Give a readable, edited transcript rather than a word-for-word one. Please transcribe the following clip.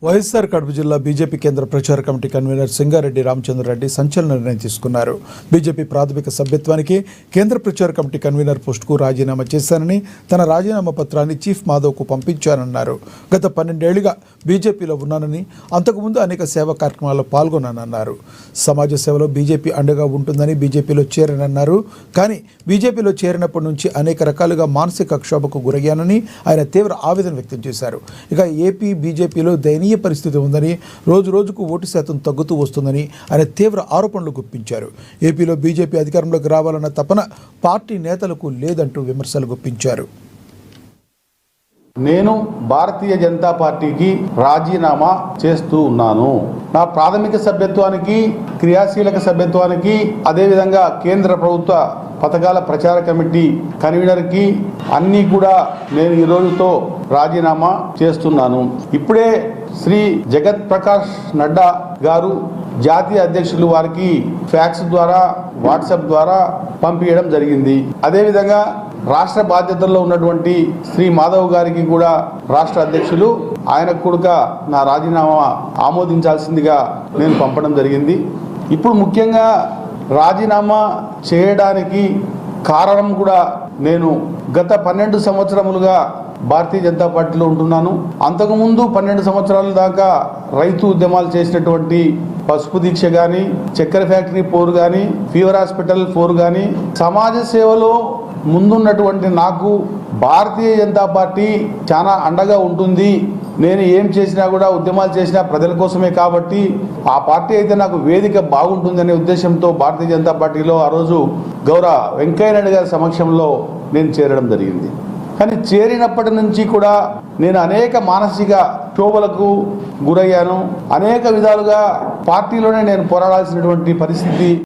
వైఎస్ఆర్ కడప జిల్లా బీజేపీ కేంద్ర ప్రచార కమిటీ కన్వీనర్ సింగారెడ్డి రామచంద్రరెడ్డి సంచలన నిర్ణయం తీసుకున్నారు. బీజేపీ ప్రాథమిక సభ్యత్వానికి కేంద్ర ప్రచార కమిటీ కన్వీనర్ పోస్టుకు రాజీనామా చేశానని, తన రాజీనామా పత్రాన్ని చీఫ్ మాధవ్కు పంపించానన్నారు. గత 12 ఏళ్లుగా బీజేపీలో ఉన్నానని, అంతకుముందు అనేక సేవా కార్యక్రమాల్లో పాల్గొన్నానన్నారు. సమాజ సేవలో బీజేపీ అండగా ఉంటుందని బీజేపీలో చేరానన్నారు. కానీ బీజేపీలో చేరినప్పటి నుంచి అనేక రకాలుగా మానసిక క్షోభకు గురయ్యానని ఆయన తీవ్ర ఆవేదన వ్యక్తం చేశారు. ఇక ఏపీ బీజేపీలో దయనీయ పరిస్థితి ఉందని, రోజు రోజుకు ఓటు శాతం తగ్గుతూ వస్తుందని ఆయన తీవ్ర ఆరోపణలు గుప్పించారు. ఏపీలో బీజేపీ అధికారంలోకి రావాలన్న తపన పార్టీ నేతలకు లేదంటూ విమర్శలు గుప్పించారు. నేను భారతీయ జనతా పార్టీకి రాజీనామా చేస్తూ ఉన్నాను. నా ప్రాథమిక సభ్యత్వానికి, క్రియాశీలక సభ్యత్వానికి, అదేవిధంగా కేంద్ర ప్రభుత్వ పథకాల ప్రచార కమిటీ కన్వీనర్కి అన్నీ కూడా నేను ఈ రోజుతో రాజీనామా చేస్తున్నాను. ఇప్పుడే శ్రీ జగత్ ప్రకాష్ నడ్డా గారు జాతీయ అధ్యక్షులు వారికి ఫ్యాక్స్ ద్వారా, వాట్సాప్ ద్వారా పంపించడం జరిగింది. అదేవిధంగా రాష్ట్ర బాధ్యతల్లో ఉన్నటువంటి శ్రీ మాధవ్ గారికి కూడా రాష్ట్ర అధ్యక్షులు ఆయనకు కూడా నా రాజీనామా ఆమోదించాల్సిందిగా నేను పంపడం జరిగింది. ఇప్పుడు ముఖ్యంగా రాజీనామా చేయడానికి కారణం కూడా, నేను గత 12 సంవత్సరములుగా భారతీయ జనతా పార్టీలో ఉంటున్నాను. అంతకుముందు 12 సంవత్సరాల దాకా రైతు ఉద్యమాలు చేసినటువంటి పసుపు దీక్ష కానీ, చక్కెర ఫ్యాక్టరీ పోరు కానీ, ఫీవర్ హాస్పిటల్ పోరు కానీ, సమాజ సేవలో ముందున్నటువంటి నాకు భారతీయ జనతా పార్టీ చాలా అండగా ఉంటుంది. నేను ఏం చేసినా కూడా, ఉద్యమాలు చేసినా ప్రజల కోసమే కాబట్టి ఆ పార్టీ అయితే నాకు వేదిక బాగుంటుందనే ఉద్దేశంతో భారతీయ జనతా పార్టీలో ఆ రోజు గౌరవ వెంకయ్య నాయుడు గారి సమక్షంలో నేను చేరడం జరిగింది. కానీ చేరినప్పటి నుంచి కూడా నేను అనేక మానసిక క్షోభలకు గురయ్యాను. అనేక విధాలుగా పార్టీలోనే నేను పోరాడాల్సినటువంటి పరిస్థితి